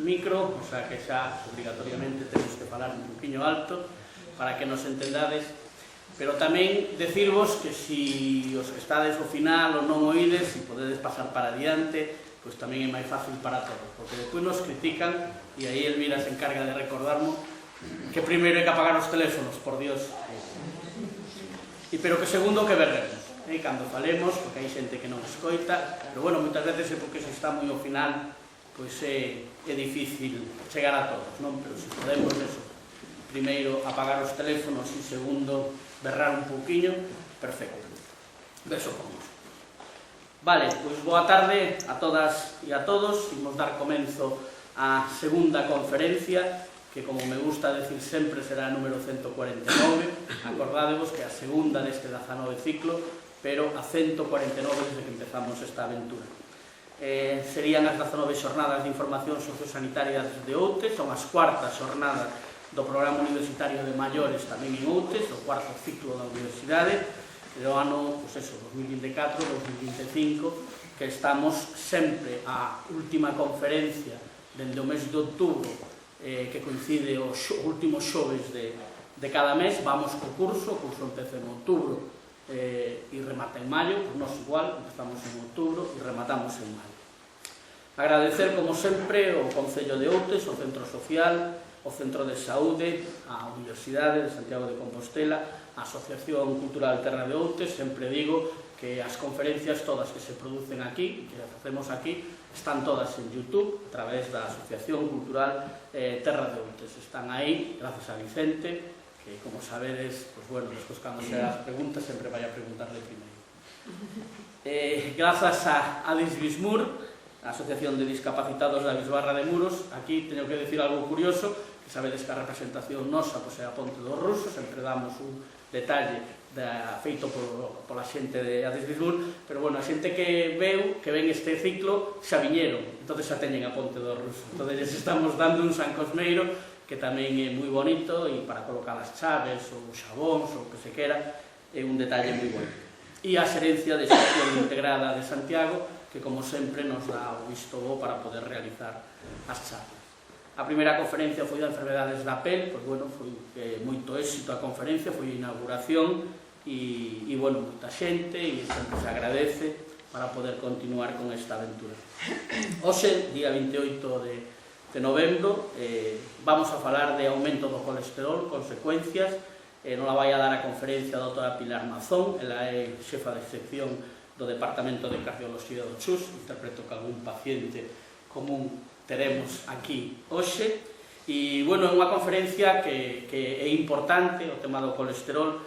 micro, o sea que xa obrigatoriamente temos que falar un poquinho alto para que nos entendades, pero tamén decirvos que si os que estades ao final ou non oídes, se podedes pasar para adiante, pois tamén é máis fácil para todos, porque despois nos critican e aí Elvira se encarga de recordarnos que primeiro hai que apagar os teléfonos, por Dios, pero que segundo que berremos, cando falemos, porque hai xente que non escoita, pero bueno, moitas veces é porque se está moi ao final, pois é difícil chegar a todos, non? Pero se podemos eso, primeiro apagar os teléfonos e segundo berrar un pouquiño, perfecto. Beso con vos. Vale, pois boa tarde a todas e a todos. Imos dar comenzo á segunda conferencia, que como me gusta decir sempre será a número 149. Acordádevos que a segunda deste 19 ciclo, pero a 149 desde que empezamos esta aventura. Serían as 19 xornadas de información sociosanitaria de Outes, son as cuartas xornadas do programa universitario de maiores tamén en Outes, o cuarto ciclo da universidade, do ano 2024-2025, que estamos sempre a última conferencia dende o mes de outubro, que coincide os últimos xoves de cada mes. Vamos co curso, o curso empeza en outubro e remata en maio, por nós igual, empezamos en outubro e rematamos en maio. Agradecer, como sempre, ao Concello de Outes, ao Centro Social, ao Centro de Saúde, á Universidade de Santiago de Compostela, a Asociación Cultural Terra de Outes. Sempre digo que as conferencias todas que se producen aquí, que facemos aquí, están todas en YouTube, a través da Asociación Cultural Terra de Outes. Están aí, grazas a Vicente, que, como sabedes, pues bueno, despois cando se as preguntas, sempre vai a preguntarle primeiro. Grazas a Disbismur, a Asociación de Discapacitados da Bisbarra de Muros. Aquí teño que decir algo curioso, que sabedes que a representación nosa pois é a Ponte dos Rusos, sempre damos un detalle feito pola xente de Adisbismur, pero bueno, a xente que ven este ciclo xa viñeron, entón xa teñen a Ponte dos Rusos, entón les estamos dando un San Cosmeiro que tamén é moi bonito, e para colocar as chaves ou xabóns ou que se quera, é un detalle moi bonito. E a Xerencia de Xestión Integrada de Santiago, que como sempre nos dá o visto bo para poder realizar as charlas. A primeira conferencia foi de enfermedades da pel, pois bueno, foi moito éxito a conferencia, foi a inauguración e bueno, moita xente, e sempre se agradece para poder continuar con esta aventura. Hoxe, día 28 de novembro, vamos a falar de aumento do colesterol, consecuencias. Non la vai a dar a conferencia a doutora Pilar Mazón, ela é xefa de sección do Departamento de Cardioloxía do CHUS, interpreto que algún paciente común teremos aquí hoxe, e, bueno, é unha conferencia que é importante, o tema do colesterol.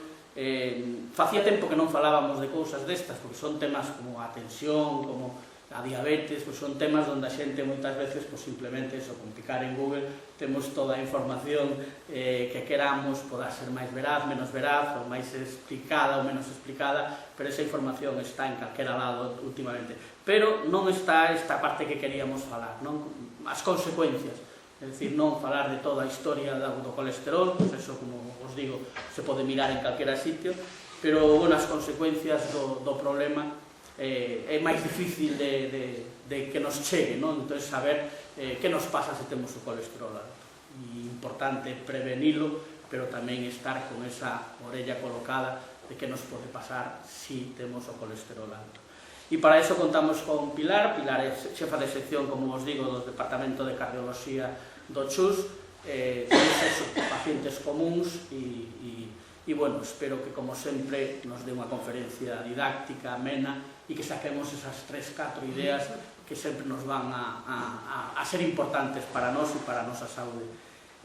Facía tempo que non falábamos de cousas destas, porque son temas como a tensión, como a diabetes, pois son temas onde a xente moitas veces, pois simplemente eso, con picar en Google, temos toda a información que queramos, poda ser máis veraz, menos veraz, ou máis explicada ou menos explicada, pero esa información está en calquera lado últimamente. Pero non está esta parte que queríamos falar, non? As consecuencias, é dicir, non falar de toda a historia do colesterol, pois eso, como os digo, se pode mirar en calquera sitio, pero, bueno, as consecuencias do problema é máis difícil de que nos chegue, non? Entón, saber que nos pasa se temos o colesterol alto. E importante prevenilo, pero tamén estar con esa orella colocada de que nos pode pasar se temos o colesterol alto. E para iso contamos con Pilar. Pilar é xefa de sección, como vos digo, do Departamento de Cardioloxía do CHUS. Temos esos pacientes comuns e, bueno, espero que, como sempre, nos dé unha conferencia didáctica, amena, e que saquemos esas 3-4 ideas que sempre nos van a ser importantes para nós e para a nosa saúde.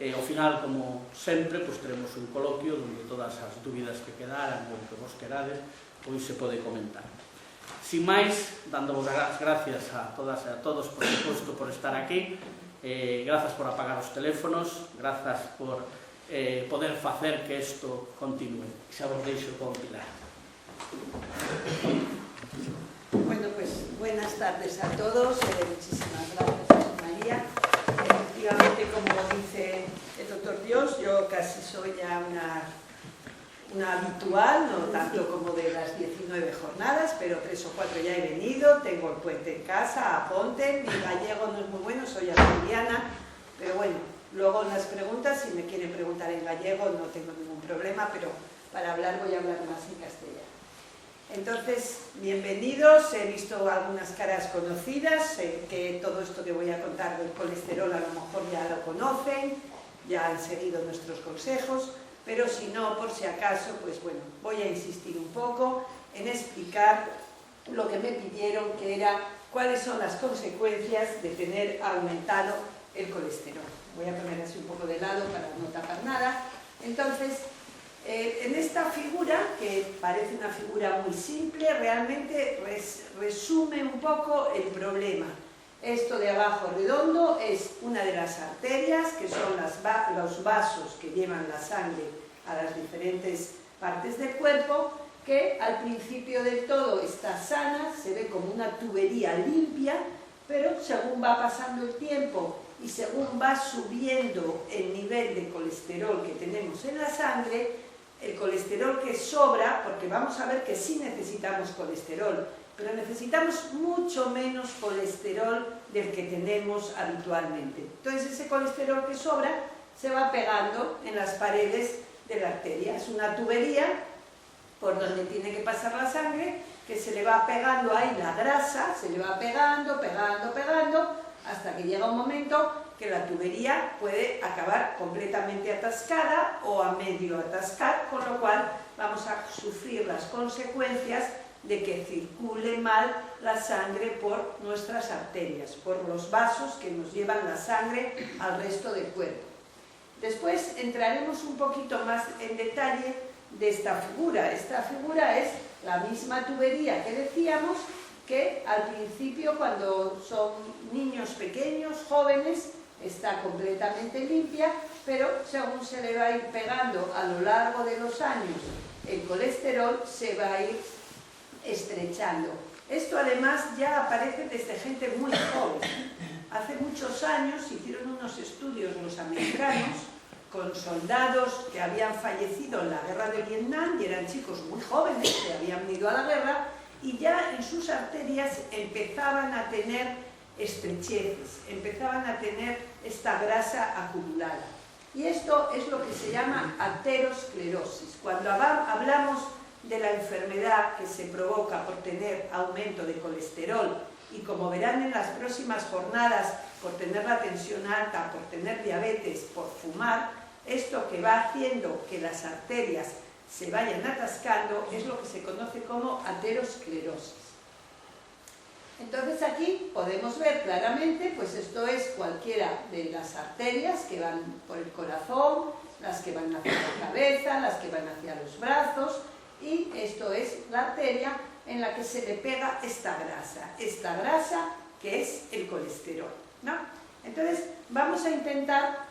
Ao final, como sempre, teremos un coloquio onde todas as dúbidas que quedaran ou que vos querades, pois se pode comentar. Sin máis, dándovos as gracias a todas e a todos, por suposto, por estar aquí. Grazas por apagar os teléfonos, grazas por poder facer que isto continue. Xa vos deixo con Pilar. Bueno, pues buenas tardes a todos. Muchísimas gracias, María. Efectivamente, como dice el doctor Dios, yo casi soy ya una habitual, no tanto como de las 19 jornadas, pero 3 o 4 ya he venido. Tengo el puente en casa, aponten. Mi gallego no es muy bueno, soy asturiana, Pero bueno, luego en las preguntas, si me quieren preguntar en gallego, no tengo ningún problema, pero para hablar voy a hablar más en castellano. Entonces, bienvenidos, he visto algunas caras conocidas, sé que todo esto que voy a contar del colesterol a lo mejor ya lo conocen, ya han seguido nuestros consejos, pero si no, por si acaso, pues bueno, voy a insistir un poco en explicar lo que me pidieron, que era cuáles son las consecuencias de tener aumentado el colesterol. Voy a poner así un poco de lado para no tapar nada. Entonces, en esta figura, que parece una figura muy simple, realmente resume un poco el problema. Esto de abajo redondo es una de las arterias, que son los vasos que llevan la sangre a las diferentes partes del cuerpo, que al principio del todo está sana, se ve como una tubería limpia, pero según va pasando el tiempo y según va subiendo el nivel de colesterol que tenemos en la sangre, el colesterol que sobra, porque vamos a ver que sí necesitamos colesterol, pero necesitamos mucho menos colesterol del que tenemos habitualmente. Entonces ese colesterol que sobra se va pegando en las paredes de la arteria. Es una tubería por donde tiene que pasar la sangre, que se le va pegando ahí la grasa, se le va pegando, hasta que llega un momento que la tubería puede acabar completamente atascada o a medio atascar, con lo cual vamos a sufrir las consecuencias de que circule mal la sangre por nuestras arterias, por los vasos que nos llevan la sangre al resto del cuerpo. Después entraremos un poquito más en detalle de esta figura. Esta figura es la misma tubería que decíamos, que al principio, cuando son niños pequeños, jóvenes, está completamente limpia, pero según se le va a ir pegando a lo largo de los años el colesterol, se va a ir estrechando. Esto además ya aparece desde gente muy joven. Hace muchos años hicieron unos estudios los americanos con soldados que habían fallecido en la guerra de Vietnam y eran chicos muy jóvenes que habían ido a la guerra, y ya en sus arterias empezaban a tener estrecheces, empezaban a tener esta grasa acumulada. Y esto es lo que se llama aterosclerosis. Cuando hablamos de la enfermedad que se provoca por tener aumento de colesterol, y como verán en las próximas jornadas, por tener la tensión alta, por tener diabetes, por fumar, esto que va haciendo que las arterias se vayan atascando es lo que se conoce como aterosclerosis. Entonces aquí podemos ver claramente, pues esto es cualquiera de las arterias que van por el corazón, las que van hacia la cabeza, las que van hacia los brazos, y esto es la arteria en la que se le pega esta grasa que es el colesterol, ¿no? Entonces vamos a intentar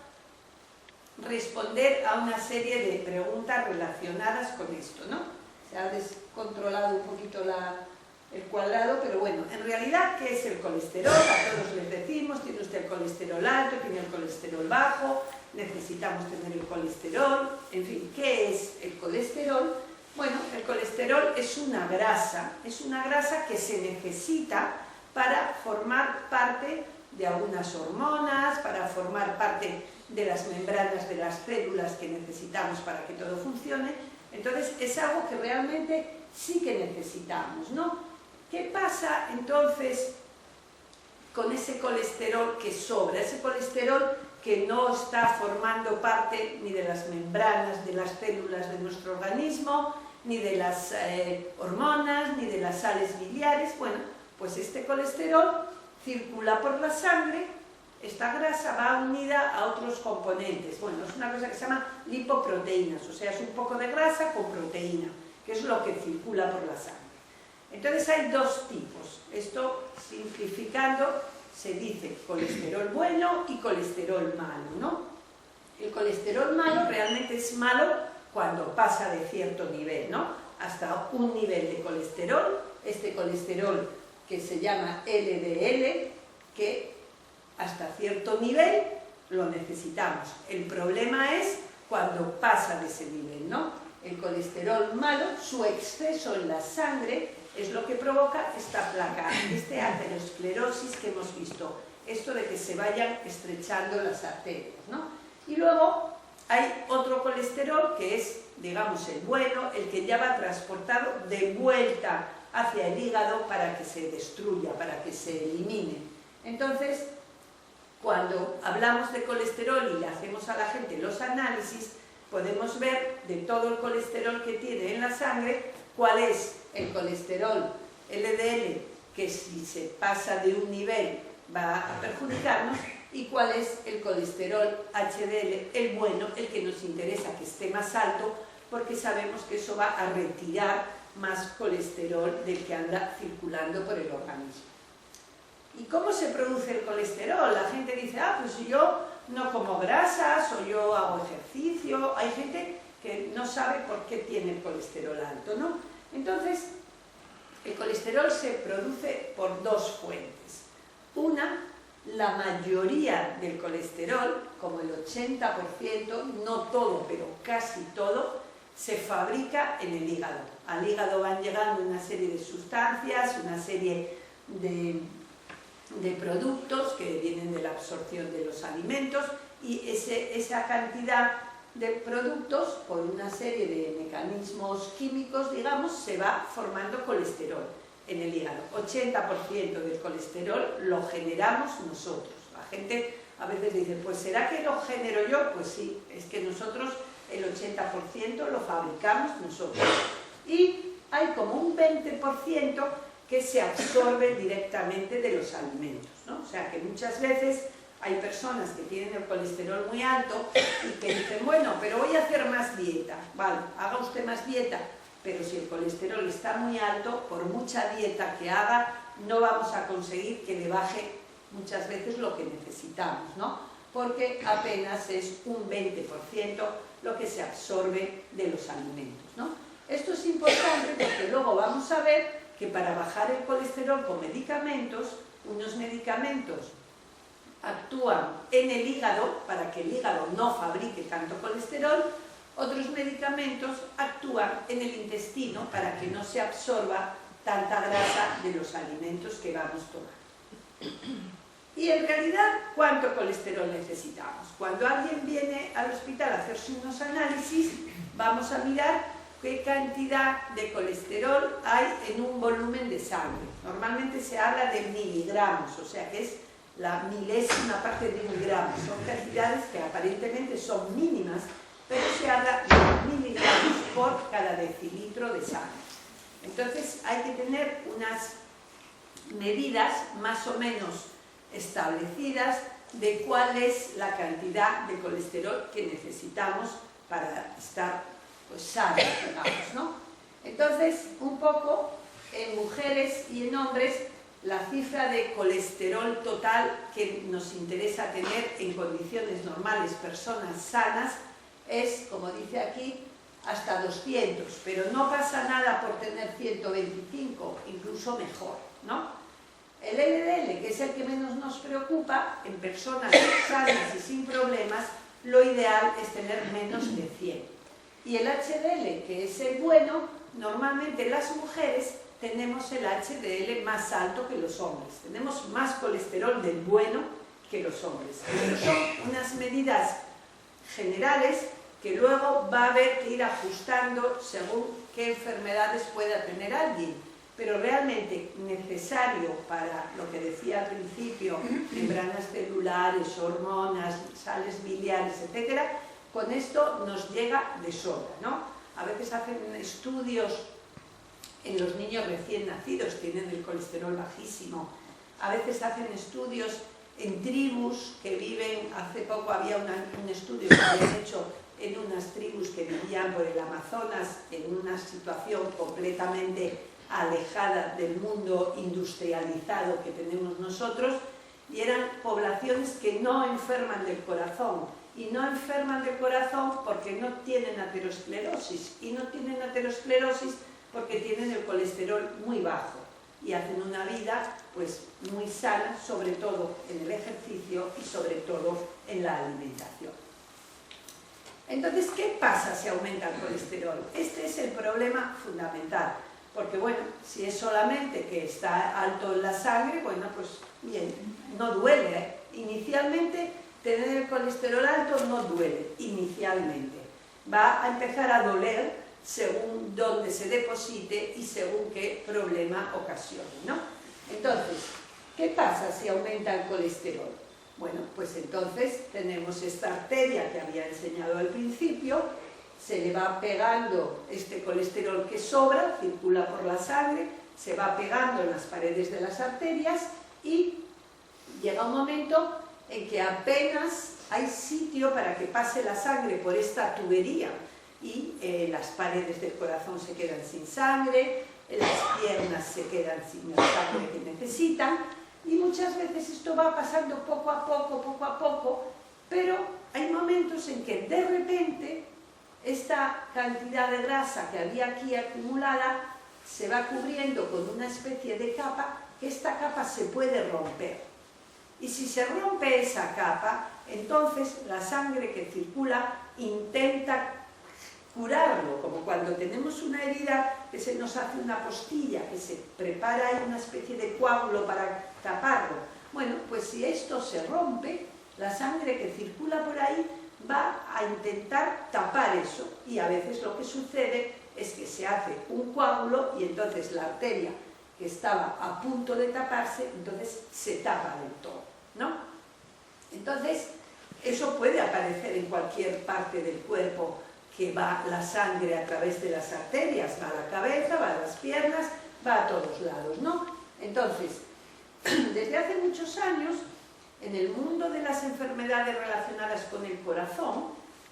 responder a una serie de preguntas relacionadas con esto, ¿no? Se ha descontrolado un poquito el cuadrado, pero bueno, en realidad, ¿qué es el colesterol? A todos les decimos, tiene usted el colesterol alto, tiene el colesterol bajo, necesitamos tener el colesterol, en fin, ¿qué es el colesterol? Bueno, el colesterol es una grasa que se necesita para formar parte de algunas hormonas, para formar parte de las membranas de las células que necesitamos para que todo funcione. Entonces es algo que realmente sí que necesitamos, ¿no? ¿Qué pasa entonces con ese colesterol que sobra? Ese colesterol que no está formando parte ni de las membranas de las células de nuestro organismo, ni de las hormonas, ni de las sales biliares. Bueno, pues este colesterol circula por la sangre. Esta grasa va unida a otros componentes. Bueno, es una cosa que se llama lipoproteínas, o sea, es un poco de grasa con proteína, que es lo que circula por la sangre. Entonces hay dos tipos. Esto, simplificando, se dice colesterol bueno y colesterol malo, ¿no? El colesterol malo realmente es malo cuando pasa de cierto nivel, ¿no? Hasta un nivel de colesterol, este colesterol que se llama LDL, que hasta cierto nivel lo necesitamos. El problema es cuando pasa de ese nivel, ¿no? El colesterol malo, su exceso en la sangre, es lo que provoca esta placa, esta aterosclerosis que hemos visto esto de que se vayan estrechando las arterias, ¿no? Y luego hay otro colesterol que es, digamos, el bueno, el que ya va transportado de vuelta hacia el hígado para que se destruya, para que se elimine. Entonces, cuando hablamos de colesterol y le hacemos a la gente los análisis, podemos ver de todo el colesterol que tiene en la sangre, cuál es el colesterol LDL, que si se pasa de un nivel va a perjudicarnos, y cuál es el colesterol HDL, el bueno, el que nos interesa que esté más alto, porque sabemos que eso va a retirar más colesterol del que anda circulando por el organismo. ¿Y cómo se produce el colesterol? La gente dice, pues yo no como grasas o yo hago ejercicio. Hay gente que no sabe por qué tiene el colesterol alto, ¿no? Entonces, el colesterol se produce por dos fuentes. Una, la mayoría del colesterol, como el 80%, no todo, pero casi todo, se fabrica en el hígado. Al hígado van llegando una serie de sustancias, una serie de productos que vienen de la absorción de los alimentos, y esa cantidad de productos, por una serie de mecanismos químicos, digamos, se va formando colesterol en el hígado. 80% del colesterol lo generamos nosotros. La gente a veces dice, pues ¿será que lo genero yo? Pues sí, es que nosotros el 80% lo fabricamos nosotros. Y hay como un 20% que se absorbe directamente de los alimentos, ¿no? O sea que muchas veces hay personas que tienen el colesterol muy alto y que dicen, bueno, pero voy a hacer más dieta. Vale, haga usted más dieta, pero si el colesterol está muy alto, por mucha dieta que haga, no vamos a conseguir que le baje muchas veces lo que necesitamos, ¿no? Porque apenas es un 20% lo que se absorbe de los alimentos, ¿no? Esto es importante porque luego vamos a ver que para bajar el colesterol con medicamentos, unos medicamentos actúan en el hígado para que el hígado no fabrique tanto colesterol, otros medicamentos actúan en el intestino para que no se absorba tanta grasa de los alimentos que vamos tomando. Y en realidad, ¿cuánto colesterol necesitamos? Cuando alguien viene al hospital a hacerse unos análisis, vamos a mirar qué cantidad de colesterol hay en un volumen de sangre. Normalmente se habla de miligramos, o sea que es la milésima parte de un gramo. Son cantidades que aparentemente son mínimas, pero se habla de miligramos por cada decilitro de sangre. Entonces hay que tener unas medidas más o menos establecidas de cuál es la cantidad de colesterol que necesitamos para estar sanos, digamos, ¿no? Entonces, un poco en mujeres y en hombres, la cifra de colesterol total que nos interesa tener en condiciones normales, personas sanas, es, como dice aquí, hasta 200, pero no pasa nada por tener 125, incluso mejor, ¿no? El LDL, que es el que menos nos preocupa, en personas sanas y sin problemas, lo ideal es tener menos de 100. Y el HDL, que es el bueno, normalmente las mujeres tenemos el HDL más alto que los hombres. Tenemos más colesterol del bueno que los hombres. Pero son unas medidas generales que luego va a haber que ir ajustando según qué enfermedades pueda tener alguien. Pero realmente necesario para lo que decía al principio, membranas celulares, hormonas, sales biliares, etcétera, con esto nos llega de sobra, ¿no? A veces hacen estudios en los niños recién nacidos, tienen el colesterol bajísimo. A veces hacen estudios en tribus que viven, hace poco había un estudio que habían hecho en unas tribus que vivían por el Amazonas, en una situación completamente alejada del mundo industrializado que tenemos nosotros, y eran poblaciones que no enferman del corazón, y no enferman del corazón porque no tienen aterosclerosis, y no tienen aterosclerosis porque tienen el colesterol muy bajo y hacen una vida pues muy sana, sobre todo en el ejercicio y sobre todo en la alimentación. Entonces, ¿qué pasa si aumenta el colesterol? Este es el problema fundamental. Porque bueno, si es solamente que está alto en la sangre, bueno, pues bien, no duele, ¿eh? Inicialmente, tener el colesterol alto no duele, inicialmente. Va a empezar a doler según dónde se deposite y según qué problema ocasione, ¿no? Entonces, ¿qué pasa si aumenta el colesterol? Bueno, pues entonces tenemos esta arteria que había enseñado al principio, se le va pegando este colesterol que sobra, circula por la sangre, se va pegando en las paredes de las arterias y llega un momento en que apenas hay sitio para que pase la sangre por esta tubería y las paredes del corazón se quedan sin sangre, las piernas se quedan sin la sangre que necesitan y muchas veces esto va pasando poco a poco, pero hay momentos en que de repente esta cantidad de grasa que había aquí acumulada se va cubriendo con una especie de capa, que esta capa se puede romper. Y si se rompe esa capa, entonces la sangre que circula intenta curarlo, como cuando tenemos una herida que se nos hace una postilla, que se prepara ahí una especie de coágulo para taparlo. Bueno, pues si esto se rompe, la sangre que circula por ahí va a intentar tapar eso y a veces lo que sucede es que se hace un coágulo y entonces la arteria que estaba a punto de taparse, entonces se tapa del todo, ¿no? Entonces, eso puede aparecer en cualquier parte del cuerpo que va la sangre a través de las arterias, va a la cabeza, va a las piernas, va a todos lados, ¿no? Entonces, desde hace muchos años, en el mundo de las enfermedades relacionadas con el corazón,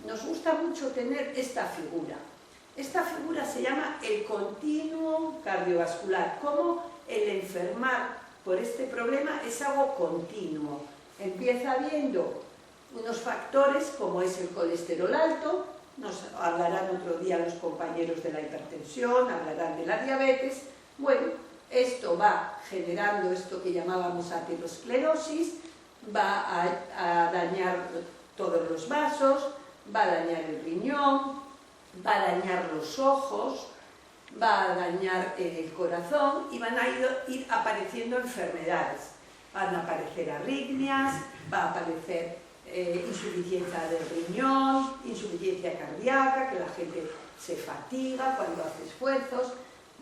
nos gusta mucho tener esta figura. Esta figura se llama el continuo cardiovascular, como el enfermar por este problema es algo continuo. Empieza viendo unos factores como es el colesterol alto, nos hablarán otro día los compañeros de la hipertensión, hablarán de la diabetes. Bueno, esto va generando esto que llamábamos aterosclerosis, va a dañar todos los vasos, va a dañar el riñón, va a dañar los ojos, va a dañar el corazón y van a ir apareciendo enfermedades. Van a aparecer arritmias, va a aparecer insuficiencia del riñón, insuficiencia cardíaca, que la gente se fatiga cuando hace esfuerzos.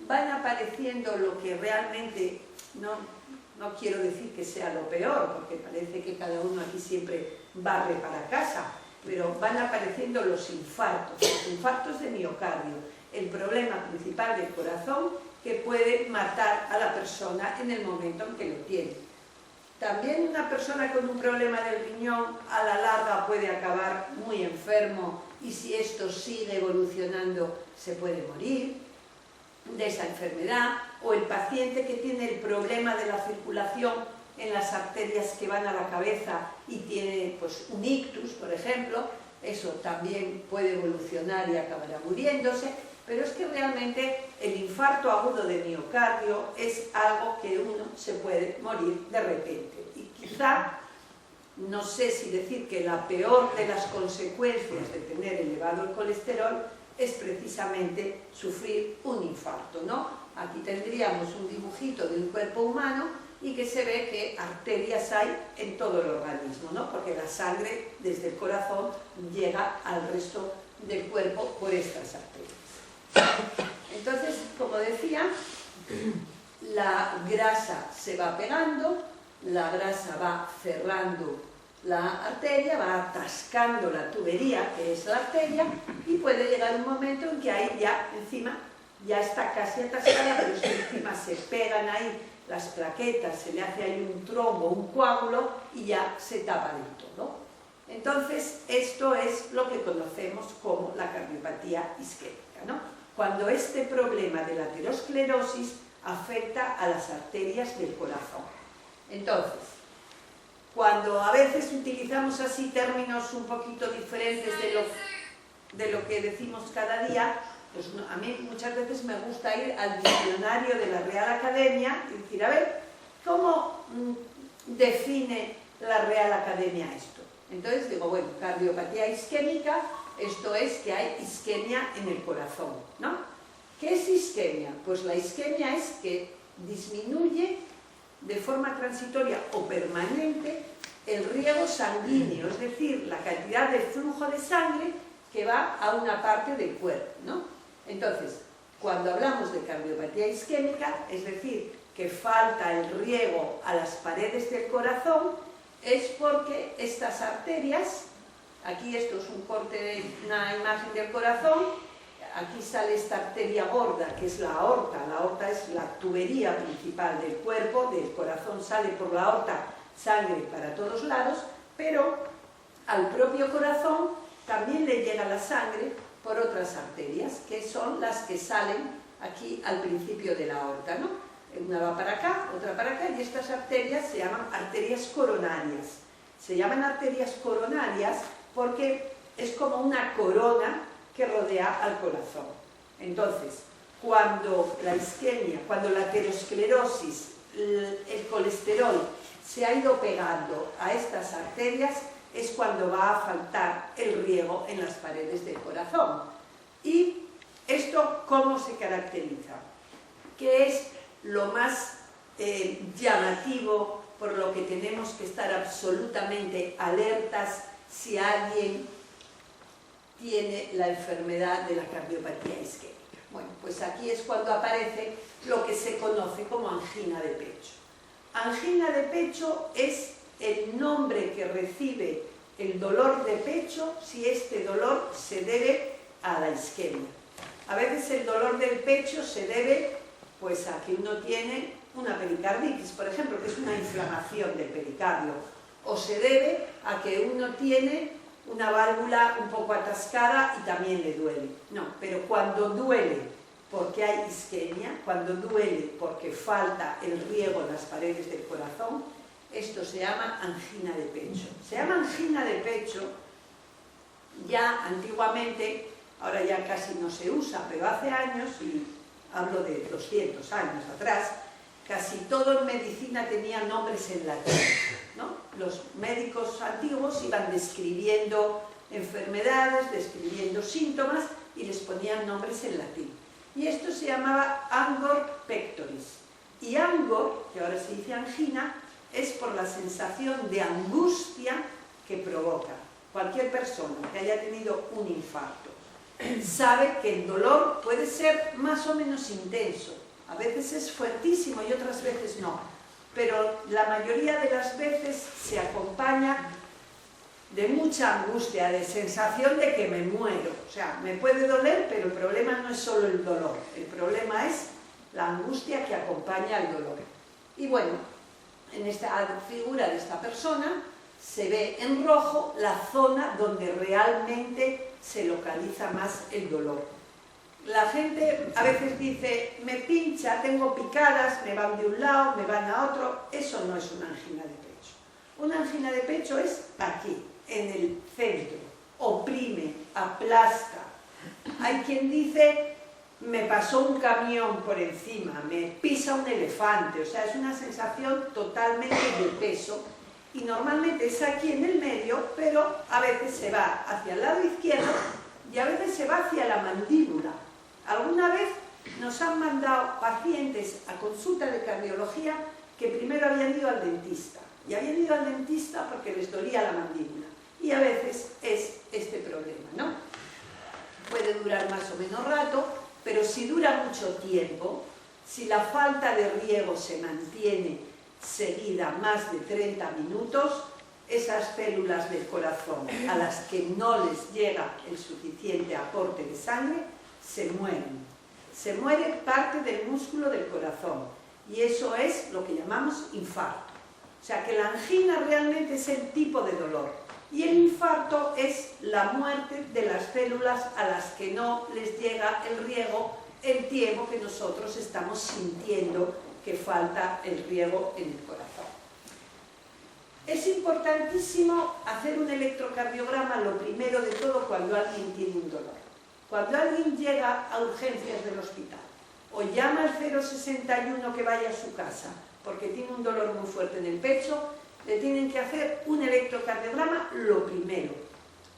Van apareciendo lo que realmente no quiero decir que sea lo peor, porque parece que cada uno aquí siempre barre para casa, pero van apareciendo los infartos de miocardio, el problema principal del corazón que puede matar a la persona en el momento en que lo tiene. También una persona con un problema del riñón a la larga puede acabar muy enfermo y si esto sigue evolucionando se puede morir de esa enfermedad, o el paciente que tiene el problema de la circulación en las arterias que van a la cabeza y tiene pues, un ictus, por ejemplo, eso también puede evolucionar y acabará muriéndose, pero es que realmente el infarto agudo de miocardio es algo que uno se puede morir de repente. Y quizá, no sé si decir que la peor de las consecuencias de tener elevado el colesterol es precisamente sufrir un infarto, ¿no? Aquí tendríamos un dibujito de un cuerpo humano y que se ve que arterias hay en todo el organismo, ¿no? Porque la sangre desde el corazón llega al resto del cuerpo por estas arterias. Entonces, como decía, la grasa se va pegando, la grasa va cerrando la arteria, va atascando la tubería, que es la arteria, y puede llegar un momento en que ahí ya encima ya está casi atascada, pero es que encima se pegan ahí las plaquetas, se le hace ahí un trombo, un coágulo y ya se tapa del todo. Entonces, esto es lo que conocemos como la cardiopatía isquémica, ¿no? Cuando este problema de la aterosclerosis afecta a las arterias del corazón. Entonces, cuando a veces utilizamos así términos un poquito diferentes de lo que decimos cada día, pues a mí muchas veces me gusta ir al diccionario de la Real Academia y decir, a ver, ¿cómo define la Real Academia esto? Entonces digo, bueno, cardiopatía isquémica, esto es que hay isquemia en el corazón, ¿no? ¿Qué es isquemia? Pues la isquemia es que disminuye de forma transitoria o permanente el riego sanguíneo, es decir, la cantidad de flujo de sangre que va a una parte del cuerpo, ¿no? Entonces, cuando hablamos de cardiopatía isquémica, es decir, que falta el riego a las paredes del corazón, es porque estas arterias, aquí esto es un corte, una imagen del corazón, aquí sale esta arteria gorda, que es la aorta es la tubería principal del cuerpo, del corazón sale por la aorta sangre para todos lados, pero al propio corazón también le llega la sangre por otras arterias, que son las que salen aquí al principio de la aorta, ¿no? Una va para acá, otra para acá, y estas arterias se llaman arterias coronarias. Se llaman arterias coronarias porque es como una corona que rodea al corazón. Entonces, cuando la isquemia, cuando la aterosclerosis, el colesterol se ha ido pegando a estas arterias, es cuando va a faltar el riego en las paredes del corazón. ¿Y esto cómo se caracteriza? ¿Qué es lo más llamativo, por lo que tenemos que estar absolutamente alertas si alguien tiene la enfermedad de la cardiopatía isquémica? Bueno, pues aquí es cuando aparece lo que se conoce como angina de pecho. Angina de pecho es el nombre que recibe el dolor de pecho si este dolor se debe a la isquemia. A veces el dolor del pecho se debe pues a que uno tiene una pericarditis, por ejemplo, que es una inflamación del pericardio, o se debe a que uno tiene una válvula un poco atascada y también le duele. No, pero cuando duele porque hay isquemia, cuando duele porque falta el riego en las paredes del corazón, esto se llama angina de pecho. Se llama angina de pecho, ya antiguamente, ahora ya casi no se usa, pero hace años, y hablo de 200 años atrás, casi todo en medicina tenía nombres en latín, ¿no? Los médicos antiguos iban describiendo enfermedades, describiendo síntomas y les ponían nombres en latín. Y esto se llamaba angor pectoris. Y angor, que ahora se dice angina, es por la sensación de angustia que provoca. Cualquier persona que haya tenido un infarto sabe que el dolor puede ser más o menos intenso. A veces es fuertísimo y otras veces no. Pero la mayoría de las veces se acompaña de mucha angustia, de sensación de que me muero. O sea, me puede doler, pero el problema no es solo el dolor. El problema es la angustia que acompaña al dolor. Y bueno, en esta figura de esta persona se ve en rojo la zona donde realmente se localiza más el dolor. La gente a veces dice, me pincha, tengo picadas, me van de un lado, me van a otro. Eso no es una angina de pecho. Una angina de pecho es aquí, en el centro, oprime, aplasta. Hay quien dice, me pasó un camión por encima, me pisa un elefante. O sea, es una sensación totalmente de peso. Y normalmente es aquí en el medio, pero a veces se va hacia el lado izquierdo y a veces se va hacia la mandíbula. Alguna vez nos han mandado pacientes a consulta de cardiología que primero habían ido al dentista. Y habían ido al dentista porque les dolía la mandíbula. Y a veces es este problema, ¿no? Puede durar más o menos rato, pero si dura mucho tiempo, si la falta de riego se mantiene seguida más de 30 minutos, esas células del corazón a las que no les llega el suficiente aporte de sangre, se mueren. Se muere parte del músculo del corazón y eso es lo que llamamos infarto. O sea que la angina realmente es el tipo de dolor y el infarto es la muerte de las células a las que no les llega el riego el tiempo que nosotros estamos sintiendo que falta el riego en el corazón. Es importantísimo hacer un electrocardiograma, lo primero de todo, cuando alguien tiene un dolor. Cuando alguien llega a urgencias del hospital o llama al 061 que vaya a su casa porque tiene un dolor muy fuerte en el pecho, le tienen que hacer un electrocardiograma lo primero,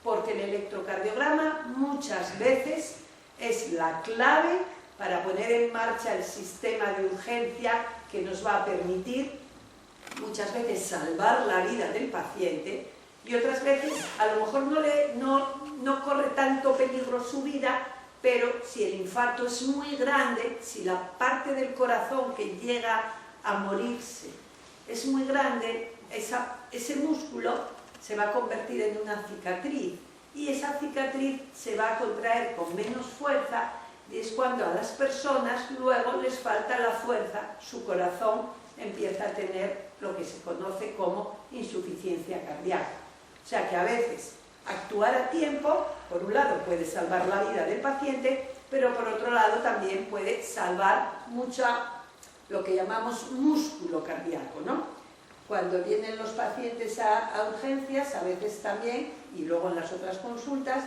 porque el electrocardiograma muchas veces es la clave para poner en marcha el sistema de urgencia que nos va a permitir muchas veces salvar la vida del paciente y otras veces a lo mejor no corre tanto peligro su vida, pero si el infarto es muy grande, si la parte del corazón que llega a morirse es muy grande, ese músculo se va a convertir en una cicatriz y esa cicatriz se va a contraer con menos fuerza y es cuando a las personas luego les falta la fuerza, su corazón empieza a tener lo que se conoce como insuficiencia cardíaca. O sea que a veces actuar a tiempo, por un lado puede salvar la vida del paciente, pero por otro lado también puede salvar lo que llamamos músculo cardíaco, ¿no? Cuando vienen los pacientes a urgencias, a veces también, y luego en las otras consultas,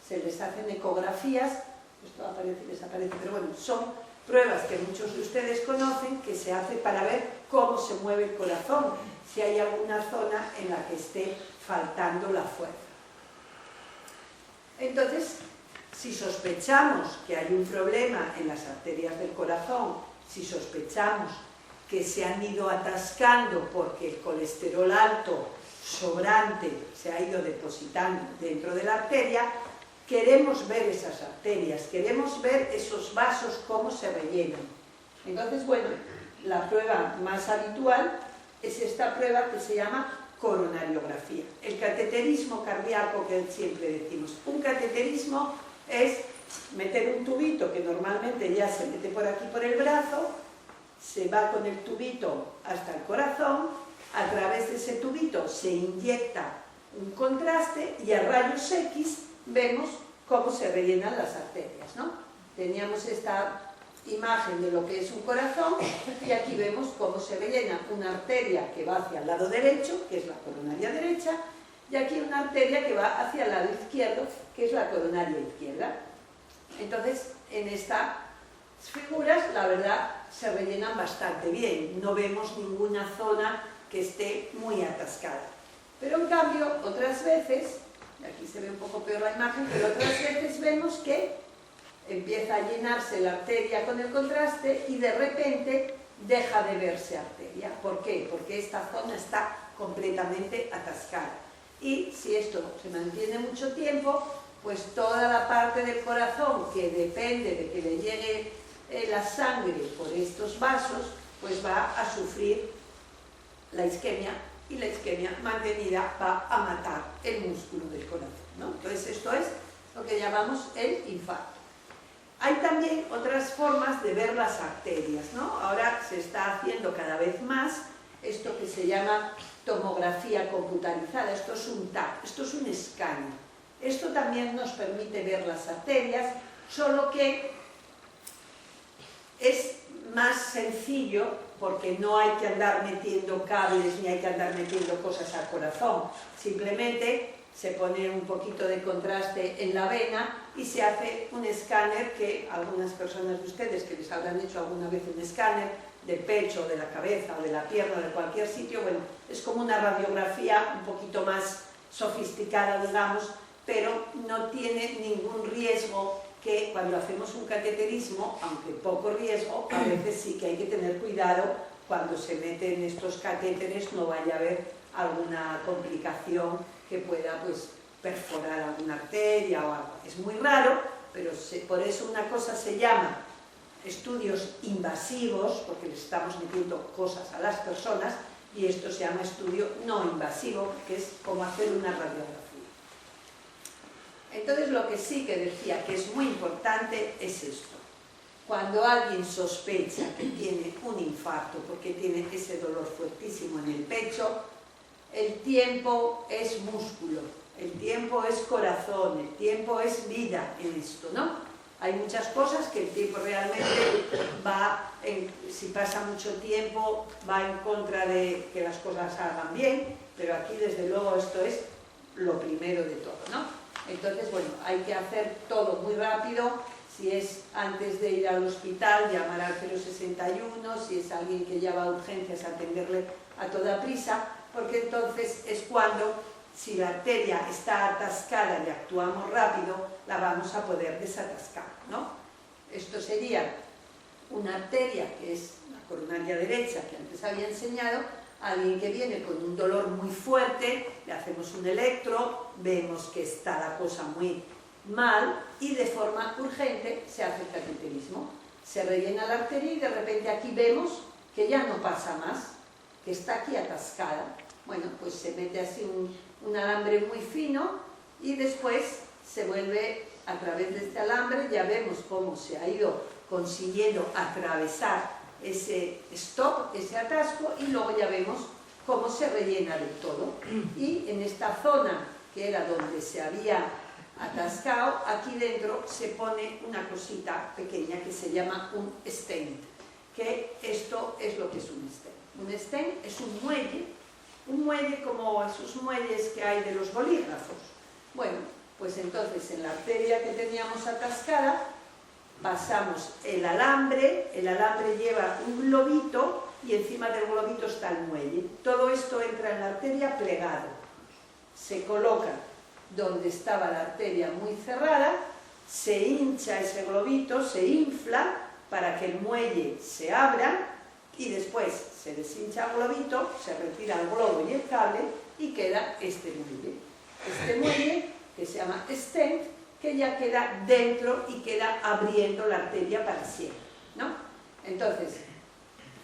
se les hacen ecografías, esto aparece y desaparece, pero bueno, son pruebas que muchos de ustedes conocen, que se hace para ver cómo se mueve el corazón, si hay alguna zona en la que esté faltando la fuerza. Entonces, si sospechamos que hay un problema en las arterias del corazón, si sospechamos que se han ido atascando porque el colesterol alto sobrante se ha ido depositando dentro de la arteria, queremos ver esas arterias, queremos ver esos vasos cómo se rellenan. Entonces, bueno, la prueba más habitual es esta prueba que se llama coronariografía. El cateterismo cardíaco que siempre decimos. Un cateterismo es meter un tubito que normalmente ya se mete por aquí por el brazo, se va con el tubito hasta el corazón, a través de ese tubito se inyecta un contraste y a rayos X vemos cómo se rellenan las arterias, ¿no? Teníamos esta imagen de lo que es un corazón y aquí vemos cómo se rellena una arteria que va hacia el lado derecho, que es la coronaria derecha, y aquí una arteria que va hacia el lado izquierdo, que es la coronaria izquierda. Entonces, en estas figuras, la verdad, se rellenan bastante bien, no vemos ninguna zona que esté muy atascada. Pero en cambio, otras veces, y aquí se ve un poco peor la imagen, pero otras veces vemos que empieza a llenarse la arteria con el contraste y de repente deja de verse arteria. ¿Por qué? Porque esta zona está completamente atascada. Y si esto se mantiene mucho tiempo, pues toda la parte del corazón que depende de que le llegue la sangre por estos vasos, pues va a sufrir la isquemia y la isquemia mantenida va a matar el músculo del corazón, ¿no? Entonces esto es lo que llamamos el infarto. Hay también otras formas de ver las arterias, ¿no? Ahora se está haciendo cada vez más esto que se llama tomografía computarizada. Esto es un TAC, esto es un escáner. Esto también nos permite ver las arterias, solo que es más sencillo porque no hay que andar metiendo cables ni hay que andar metiendo cosas al corazón. Simplemente se pone un poquito de contraste en la vena y se hace un escáner que algunas personas de ustedes que les habrán hecho alguna vez un escáner de pecho, de la cabeza o de la pierna, de cualquier sitio, bueno, es como una radiografía un poquito más sofisticada, digamos, pero no tiene ningún riesgo que cuando hacemos un cateterismo, aunque poco riesgo, a veces sí que hay que tener cuidado cuando se meten estos catéteres, no vaya a haber alguna complicación que pueda pues perforar alguna arteria o algo. Es muy raro, pero por eso una cosa se llama estudios invasivos, porque les estamos metiendo cosas a las personas, y esto se llama estudio no invasivo, que es como hacer una radiografía. Entonces lo que sí que decía que es muy importante es esto. Cuando alguien sospecha que tiene un infarto porque tiene ese dolor fuertísimo en el pecho, el tiempo es músculo, el tiempo es corazón, el tiempo es vida en esto, ¿no? Hay muchas cosas que el tiempo realmente si pasa mucho tiempo, va en contra de que las cosas salgan bien, pero aquí desde luego esto es lo primero de todo, ¿no? Entonces, bueno, hay que hacer todo muy rápido. Si es antes de ir al hospital, llamar al 061, si es alguien que ya va a urgencias, atenderle a toda prisa, porque entonces es cuando, si la arteria está atascada y actuamos rápido, la vamos a poder desatascar, ¿no? Esto sería una arteria, que es la coronaria derecha, que antes había enseñado. Alguien que viene con un dolor muy fuerte, le hacemos un electro, vemos que está la cosa muy mal y de forma urgente se hace el cateterismo. Se rellena la arteria y de repente aquí vemos que ya no pasa más, que está aquí atascada. Bueno, pues se mete así un alambre muy fino y después se vuelve a través de este alambre, ya vemos cómo se ha ido consiguiendo atravesar ese stop, ese atasco, y luego ya vemos cómo se rellena del todo. Y en esta zona, que era donde se había atascado, aquí dentro se pone una cosita pequeña que se llama un stent, que esto es lo que es un stent. Un stent es un muelle como esos muelles que hay de los bolígrafos. Bueno, pues entonces en la arteria que teníamos atascada pasamos el alambre lleva un globito y encima del globito está el muelle. Todo esto entra en la arteria plegado, se coloca donde estaba la arteria muy cerrada, se hincha ese globito, se infla para que el muelle se abra y después se deshincha el globito, se retira el globo y el cable y queda este muelle. Este muelle, que se llama stent, que ya queda dentro y queda abriendo la arteria para siempre, ¿no? Entonces,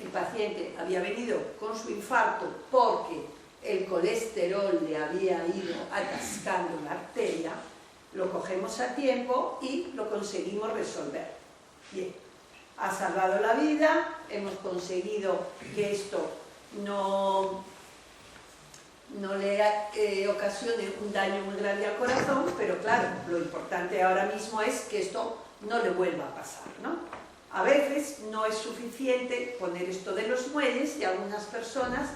el paciente había venido con su infarto porque el colesterol le había ido atascando la arteria, lo cogemos a tiempo y lo conseguimos resolver. Bien, ha salvado la vida, hemos conseguido que esto no le ocasione un daño muy grande al corazón, pero claro, lo importante ahora mismo es que esto no le vuelva a pasar, ¿no? A veces no es suficiente poner esto de los muelles y algunas personas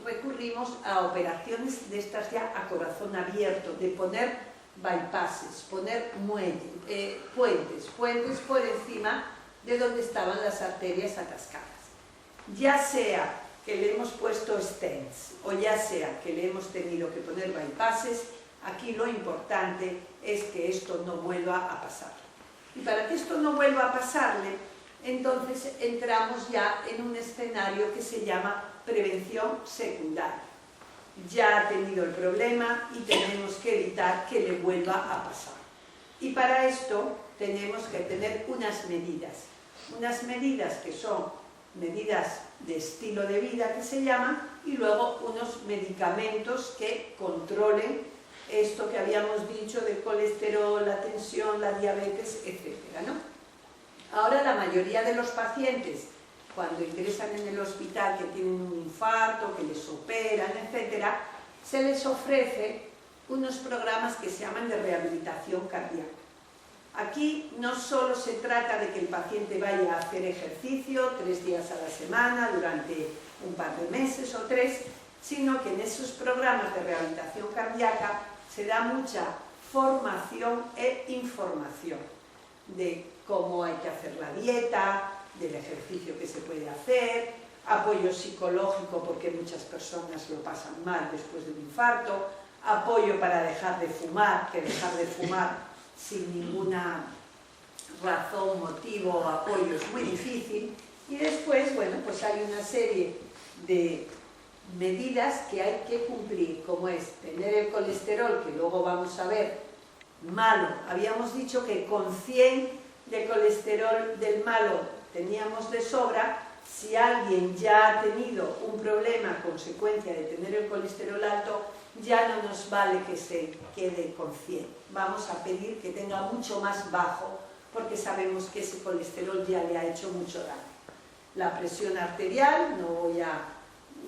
recurrimos a operaciones de estas ya a corazón abierto, de poner bypasses, poner puentes por encima de donde estaban las arterias atascadas. Ya sea que le hemos puesto stents o ya sea que le hemos tenido que poner bypasses, aquí lo importante es que esto no vuelva a pasar. Y para que esto no vuelva a pasarle, entonces entramos ya en un escenario que se llama prevención secundaria. Ya ha tenido el problema y tenemos que evitar que le vuelva a pasar. Y para esto tenemos que tener unas medidas que son medidas de estilo de vida que se llaman, y luego unos medicamentos que controlen esto que habíamos dicho del colesterol, la tensión, la diabetes, etcétera, ¿no? Ahora la mayoría de los pacientes, cuando ingresan en el hospital, que tienen un infarto, que les operan, etcétera, se les ofrece unos programas que se llaman de rehabilitación cardíaca. Aquí no solo se trata de que el paciente vaya a hacer ejercicio 3 días a la semana durante un par de meses o 3, sino que en esos programas de rehabilitación cardíaca se da mucha formación e información de cómo hay que hacer la dieta, del ejercicio que se puede hacer, apoyo psicológico porque muchas personas lo pasan mal después de un infarto, apoyo para dejar de fumar, que dejar de fumar sin ninguna razón, motivo o apoyo es muy difícil. Y después, bueno, pues hay una serie de medidas que hay que cumplir, como es tener el colesterol, que luego vamos a ver, malo. Habíamos dicho que con 100 de colesterol del malo teníamos de sobra. Si alguien ya ha tenido un problema a consecuencia de tener el colesterol alto, ya no nos vale que se quede con 100. Vamos a pedir que tenga mucho más bajo, porque sabemos que ese colesterol ya le ha hecho mucho daño. La presión arterial, no voy a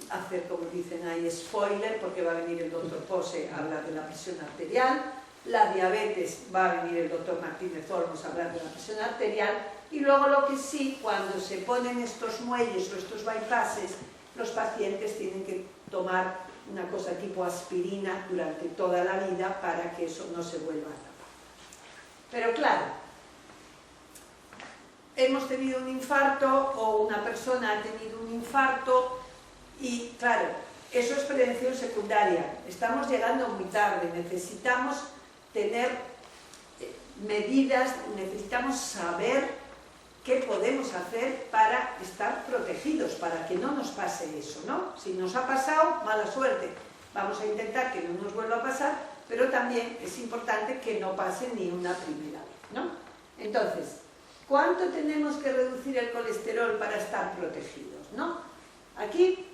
hacer, como dicen ahí, spoiler, porque va a venir el doctor Pose a hablar de la presión arterial. La diabetes, va a venir el doctor Martínez Olmos a hablar de la presión arterial. Y luego lo que sí, cuando se ponen estos muelles o estos bypasses, los pacientes tienen que tomar una cosa tipo aspirina durante toda la vida para que eso no se vuelva a tapar. Pero claro, hemos tenido un infarto o una persona ha tenido un infarto y claro, eso es prevención secundaria. Estamos llegando muy tarde, necesitamos tener medidas, necesitamos saber qué podemos hacer para estar protegidos, para que no nos pase eso, ¿no? Si nos ha pasado, mala suerte. Vamos a intentar que no nos vuelva a pasar, pero también es importante que no pase ni una primera vez, ¿no? Entonces, ¿cuánto tenemos que reducir el colesterol para estar protegidos, ¿no? Aquí,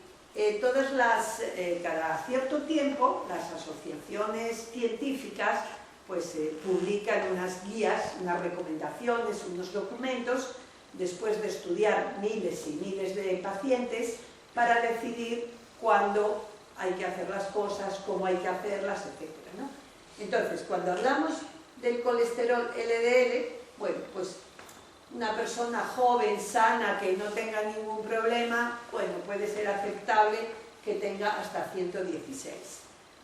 cada cierto tiempo, las asociaciones científicas pues publican unas guías, unas recomendaciones, unos documentos, después de estudiar miles y miles de pacientes, para decidir cuándo hay que hacer las cosas, cómo hay que hacerlas, etc., ¿no? Entonces, cuando hablamos del colesterol LDL, bueno, pues una persona joven, sana, que no tenga ningún problema, bueno, puede ser aceptable que tenga hasta 116.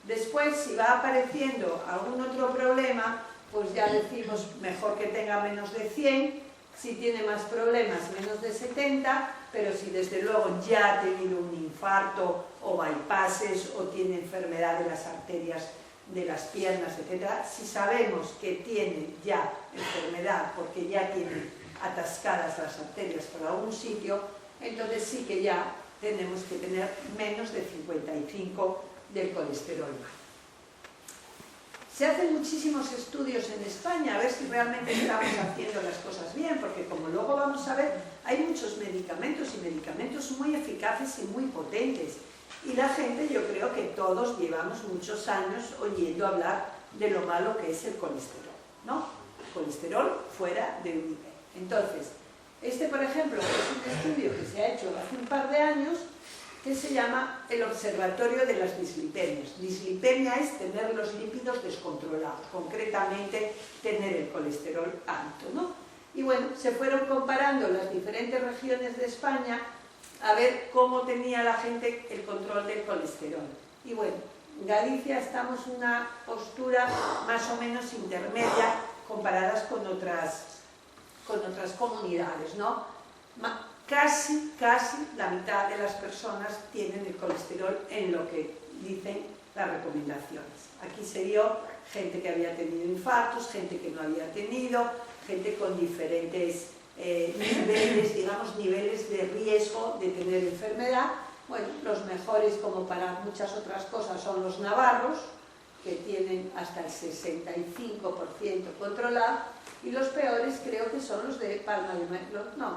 Después, si va apareciendo algún otro problema, pues ya decimos mejor que tenga menos de 100, si tiene más problemas, menos de 70, pero si desde luego ya ha tenido un infarto o bypasses o tiene enfermedad de las arterias de las piernas, etc., si sabemos que tiene ya enfermedad porque ya tiene atascadas las arterias por algún sitio, entonces sí que ya tenemos que tener menos de 55 del colesterol malo. Se hacen muchísimos estudios en España a ver si realmente estamos haciendo las cosas bien, porque como luego vamos a ver, hay muchos medicamentos y medicamentos muy eficaces y muy potentes. Y la gente, yo creo que todos llevamos muchos años oyendo hablar de lo malo que es el colesterol, ¿no? El colesterol fuera de un nivel. Entonces, por ejemplo, es un estudio que se ha hecho hace un par de años, que se llama el Observatorio de las Dislipemias. Dislipemia es tener los lípidos descontrolados, concretamente tener el colesterol alto, ¿no? Y bueno, se fueron comparando las diferentes regiones de España a ver cómo tenía la gente el control del colesterol. Y bueno, en Galicia estamos en una postura más o menos intermedia comparadas con otras comunidades, ¿no? Casi la mitad de las personas tienen el colesterol en lo que dicen las recomendaciones. Aquí se vio gente que había tenido infartos, gente que no había tenido, gente con diferentes niveles de riesgo de tener enfermedad. Bueno, los mejores, como para muchas otras cosas, son los navarros, que tienen hasta el 65% controlado, y los peores creo que son los de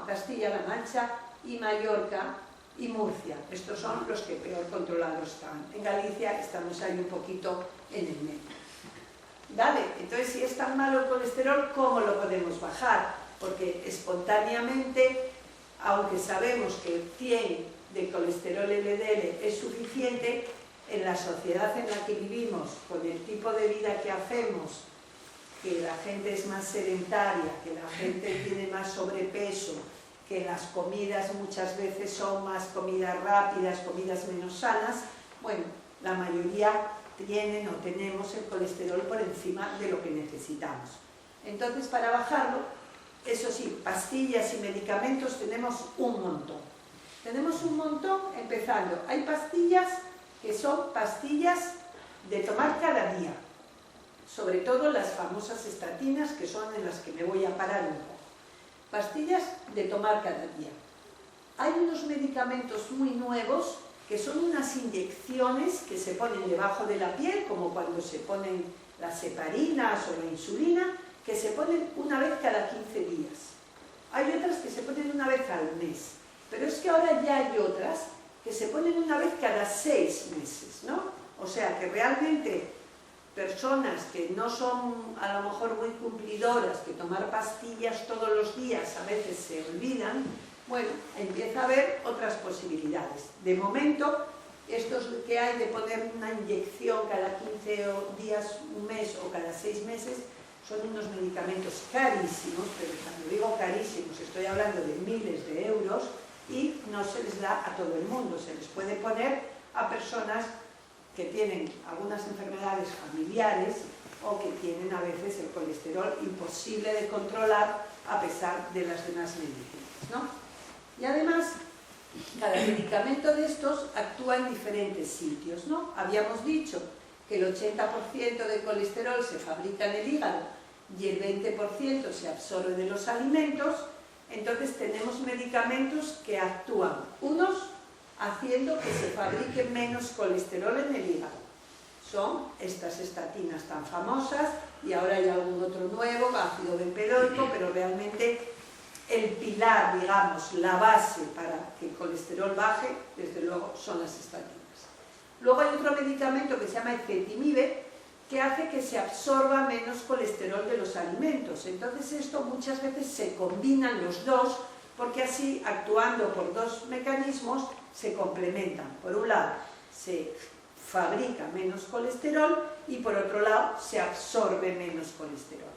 Castilla-La Mancha y Mallorca y Murcia. Estos son los que peor controlados están. En Galicia estamos ahí un poquito en el medio. Vale, entonces si es tan malo el colesterol, ¿cómo lo podemos bajar? Porque espontáneamente, aunque sabemos que 100 de colesterol LDL es suficiente, en la sociedad en la que vivimos, con el tipo de vida que hacemos, que la gente es más sedentaria, que la gente tiene más sobrepeso, que las comidas muchas veces son más comidas rápidas, comidas menos sanas, bueno, la mayoría tienen o tenemos el colesterol por encima de lo que necesitamos. Entonces, para bajarlo, eso sí, pastillas y medicamentos tenemos un montón. Tenemos un montón, empezando. Hay pastillas que son pastillas de tomar cada día, sobre todo las famosas estatinas, que son en las que me voy a parar un poco. Pastillas de tomar cada día. Hay unos medicamentos muy nuevos que son unas inyecciones que se ponen debajo de la piel, como cuando se ponen las heparinas o la insulina, que se ponen una vez cada 15 días. Hay otras que se ponen una vez al mes, pero es que ahora ya hay otras que se ponen una vez cada 6 meses, ¿no? O sea que realmente personas que no son a lo mejor muy cumplidoras, que tomar pastillas todos los días a veces se olvidan, bueno, empieza a haber otras posibilidades. De momento, estos que hay de poner una inyección cada 15 días, un mes o cada 6 meses, son unos medicamentos carísimos, pero cuando digo carísimos estoy hablando de miles de euros, y no se les da a todo el mundo, se les puede poner a personas que tienen algunas enfermedades familiares o que tienen a veces el colesterol imposible de controlar a pesar de las demás medicinas, ¿no? Y además, cada medicamento de estos actúa en diferentes sitios, ¿no? Habíamos dicho que el 80% del colesterol se fabrica en el hígado y el 20% se absorbe de los alimentos, entonces tenemos medicamentos que actúan, unos haciendo que se fabrique menos colesterol en el hígado. Son estas estatinas tan famosas, y ahora hay algún otro nuevo, ácido bempedoico, pero realmente el pilar, digamos, la base para que el colesterol baje, desde luego, son las estatinas. Luego hay otro medicamento que se llama ezetimibe, que hace que se absorba menos colesterol de los alimentos. Entonces esto muchas veces se combinan los dos, porque así, actuando por dos mecanismos, se complementan. Por un lado, se fabrica menos colesterol y por otro lado, se absorbe menos colesterol.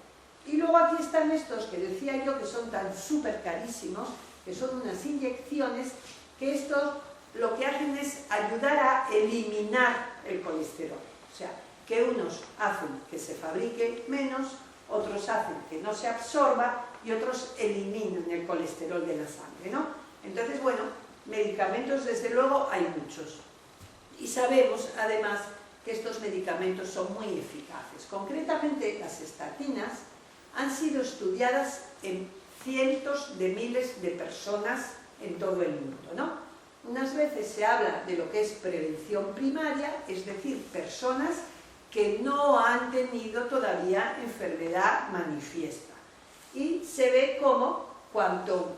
Y luego aquí están estos que decía yo que son tan súper carísimos, que son unas inyecciones, que estos lo que hacen es ayudar a eliminar el colesterol. O sea, que unos hacen que se fabrique menos, otros hacen que no se absorba y otros eliminan el colesterol de la sangre, ¿no? Entonces, bueno, medicamentos desde luego hay muchos. Y sabemos además que estos medicamentos son muy eficaces. Concretamente las estatinas han sido estudiadas en cientos de miles de personas en todo el mundo, ¿no? Unas veces se habla de lo que es prevención primaria, es decir, personas que no han tenido todavía enfermedad manifiesta. Y se ve como cuanto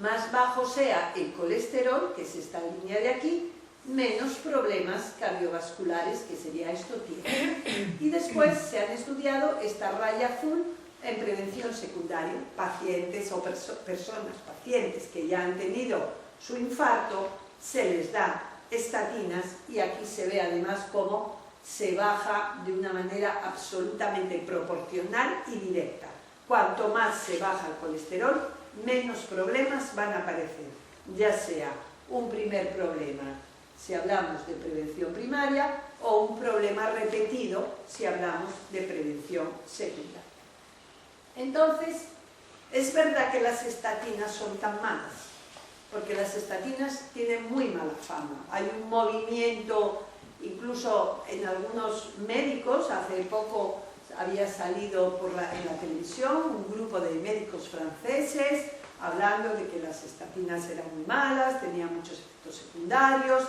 más bajo sea el colesterol, que es esta línea de aquí, menos problemas cardiovasculares, que sería esto, tiene. Y después se han estudiado esta raya azul en prevención secundaria, pacientes o personas, pacientes que ya han tenido su infarto, se les da estatinas y aquí se ve además cómo se baja de una manera absolutamente proporcional y directa. Cuanto más se baja el colesterol, menos problemas van a aparecer, ya sea un primer problema si hablamos de prevención primaria o un problema repetido si hablamos de prevención secundaria. Entonces, es verdad que las estatinas son tan malas, porque las estatinas tienen muy mala fama. Hay un movimiento, incluso en algunos médicos, hace poco había salido en la televisión un grupo de médicos franceses hablando de que las estatinas eran muy malas, tenían muchos efectos secundarios,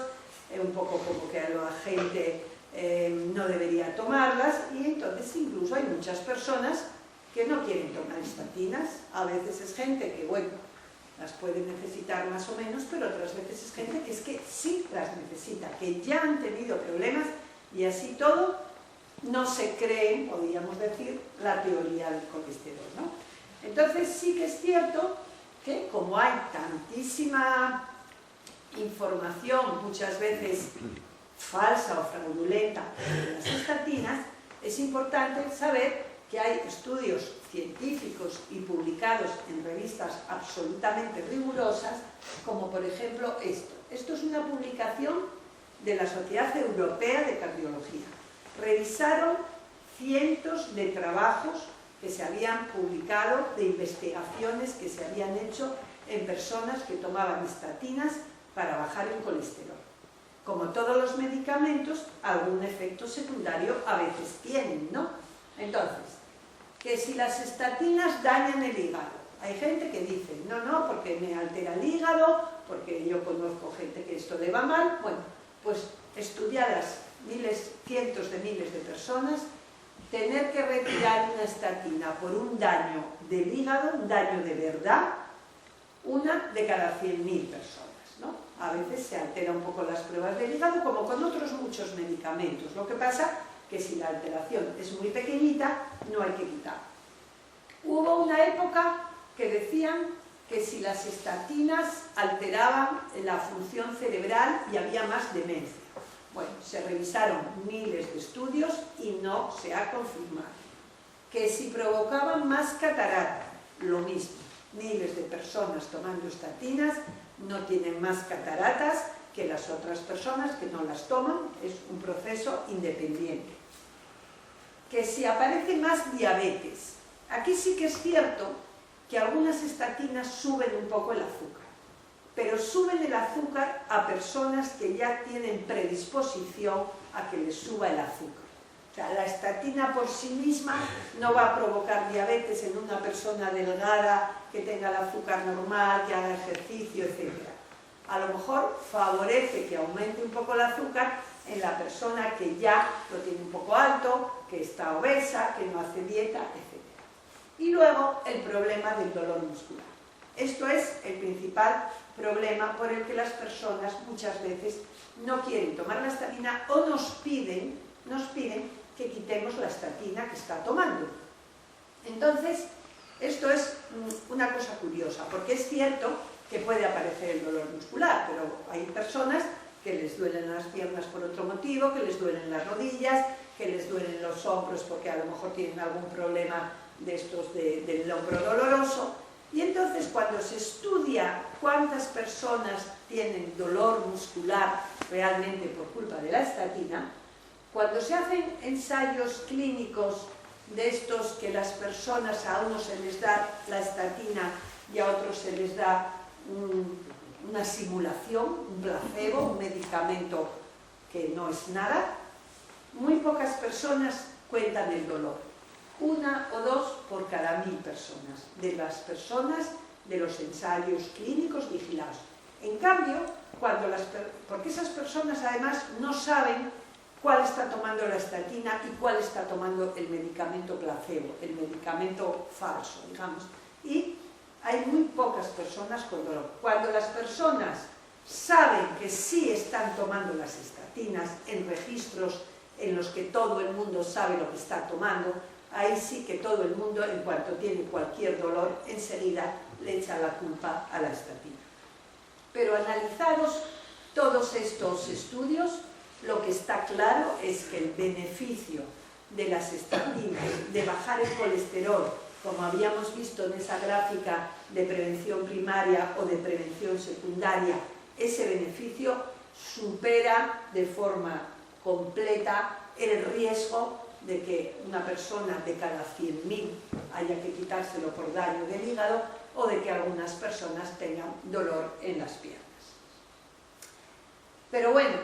un poco como que la gente no debería tomarlas, y entonces incluso hay muchas personas que no quieren tomar estatinas. A veces es gente que, bueno, las puede necesitar más o menos, pero otras veces es gente que es que sí las necesita, que ya han tenido problemas y así todo no se creen, podríamos decir, la teoría del colesterol, ¿no? Entonces sí que es cierto que como hay tantísima información, muchas veces falsa o fraudulenta de las estatinas, es importante saber que hay estudios científicos y publicados en revistas absolutamente rigurosas, como por ejemplo esto. Esto es una publicación de la Sociedad Europea de Cardiología. Revisaron cientos de trabajos que se habían publicado, de investigaciones que se habían hecho en personas que tomaban estatinas para bajar el colesterol. Como todos los medicamentos, algún efecto secundario a veces tienen, ¿no? Entonces, que si las estatinas dañan el hígado. Hay gente que dice, no, porque me altera el hígado, porque yo conozco gente que esto le va mal. Bueno, pues estudiadas cientos de miles de personas, tener que retirar una estatina por un daño del hígado, un daño de verdad, una de cada 100.000 personas, ¿no? A veces se altera un poco las pruebas del hígado, como con otros muchos medicamentos. Lo que pasa que si la alteración es muy pequeñita, no hay que quitar. Hubo una época que decían que si las estatinas alteraban la función cerebral y había más demencia. Bueno, se revisaron miles de estudios y no se ha confirmado. Que si provocaban más catarata, lo mismo. Miles de personas tomando estatinas no tienen más cataratas que las otras personas que no las toman, es un proceso independiente. Que si aparece más diabetes, aquí sí que es cierto que algunas estatinas suben un poco el azúcar, pero suben el azúcar a personas que ya tienen predisposición a que les suba el azúcar. O sea, la estatina por sí misma no va a provocar diabetes en una persona delgada, que tenga el azúcar normal, que haga ejercicio, etc. A lo mejor favorece que aumente un poco el azúcar en la persona que ya lo tiene un poco alto, que está obesa, que no hace dieta, etc. Y luego el problema del dolor muscular. Esto es el principal problema por el que las personas muchas veces no quieren tomar la estatina o nos piden que quitemos la estatina que está tomando. Entonces, esto es una cosa curiosa, porque es cierto que puede aparecer el dolor muscular, pero hay personas que les duelen las piernas por otro motivo, que les duelen las rodillas, que les duelen los hombros porque a lo mejor tienen algún problema de estos del hombro doloroso. Y entonces cuando se estudia cuántas personas tienen dolor muscular realmente por culpa de la estatina, cuando se hacen ensayos clínicos de estos que las personas, a unos se les da la estatina y a otros se les da una simulación, un placebo, un medicamento que no es nada, muy pocas personas cuentan el dolor. 1 o 2 por cada 1000 personas, de las personas de los ensayos clínicos vigilados. En cambio, porque esas personas además no saben cuál está tomando la estatina y cuál está tomando el medicamento placebo, el medicamento falso, digamos. Y hay muy pocas personas con dolor. Cuando las personas saben que sí están tomando las estatinas en registros en los que todo el mundo sabe lo que está tomando, ahí sí que todo el mundo, en cuanto tiene cualquier dolor, enseguida le echa la culpa a la estatina. Pero analizados todos estos estudios, lo que está claro es que el beneficio de las estatinas, de bajar el colesterol, como habíamos visto en esa gráfica de prevención primaria o de prevención secundaria, ese beneficio supera de forma completa el riesgo de que una persona de cada 100.000 haya que quitárselo por daño del hígado o de que algunas personas tengan dolor en las piernas. Pero bueno,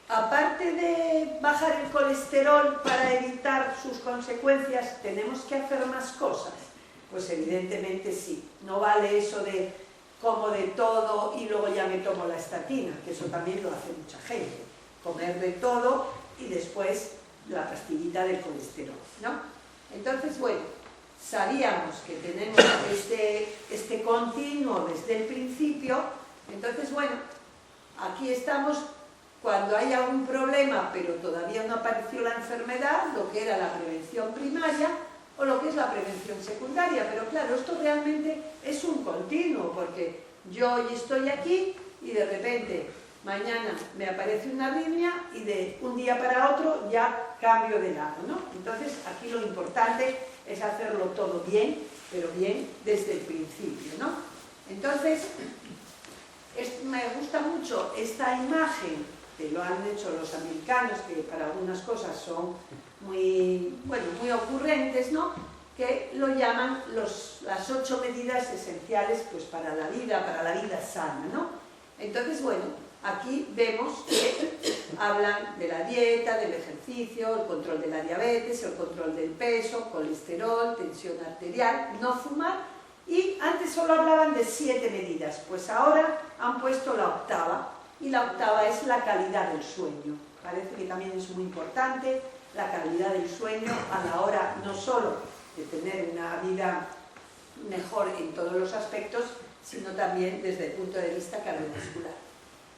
aparte de bajar el colesterol para evitar sus consecuencias, ¿tenemos que hacer más cosas? Pues evidentemente sí. No vale eso de como de todo y luego ya me tomo la estatina, que eso también lo hace mucha gente. Comer de todo y después la pastillita del colesterol, ¿no? Entonces, bueno, sabíamos que tenemos este continuo desde el principio. Entonces, bueno, aquí estamos cuando hay algún problema, pero todavía no apareció la enfermedad, lo que era la prevención primaria o lo que es la prevención secundaria. Pero claro, esto realmente es un continuo, porque yo hoy estoy aquí y de repente mañana me aparece una arritmia y de un día para otro ya cambio de lado, ¿no? Entonces aquí lo importante es hacerlo todo bien, pero bien desde el principio, ¿no? Entonces, me gusta mucho esta imagen, que lo han hecho los americanos, que para algunas cosas son muy ocurrentes, ¿no? Que lo llaman las 8 medidas esenciales pues, para la vida sana, ¿no? Entonces, bueno, aquí vemos que hablan de la dieta, del ejercicio, el control de la diabetes, el control del peso, colesterol, tensión arterial, no fumar, y antes solo hablaban de 7 medidas, pues ahora han puesto la 8ª, y la 8ª es la calidad del sueño. Parece que también es muy importante la calidad del sueño a la hora no solo de tener una vida mejor en todos los aspectos, sino también desde el punto de vista cardiovascular.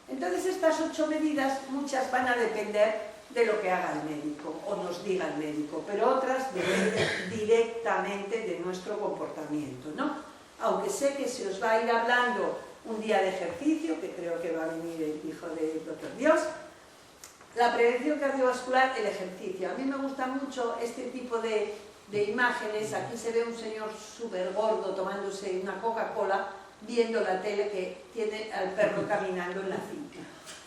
Entonces estas 8 medidas, muchas van a depender de lo que haga el médico o nos diga el médico, pero otras dependen directamente de nuestro comportamiento, ¿no? Aunque sé que se os va a ir hablando un día de ejercicio, que creo que va a venir el hijo del Dr. Dios, la prevención cardiovascular, el ejercicio. A mí me gusta mucho este tipo de imágenes. Aquí se ve un señor súper gordo tomándose una Coca-Cola, viendo la tele, que tiene al perro caminando en la cinta.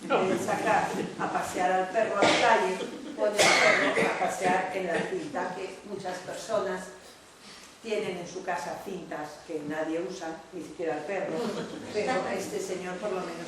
En vez de sacar a pasear al perro a la calle, pone al perro a pasear en la cinta, que muchas personas tienen en su casa cintas que nadie usa, ni siquiera el perro, pero este señor por lo menos.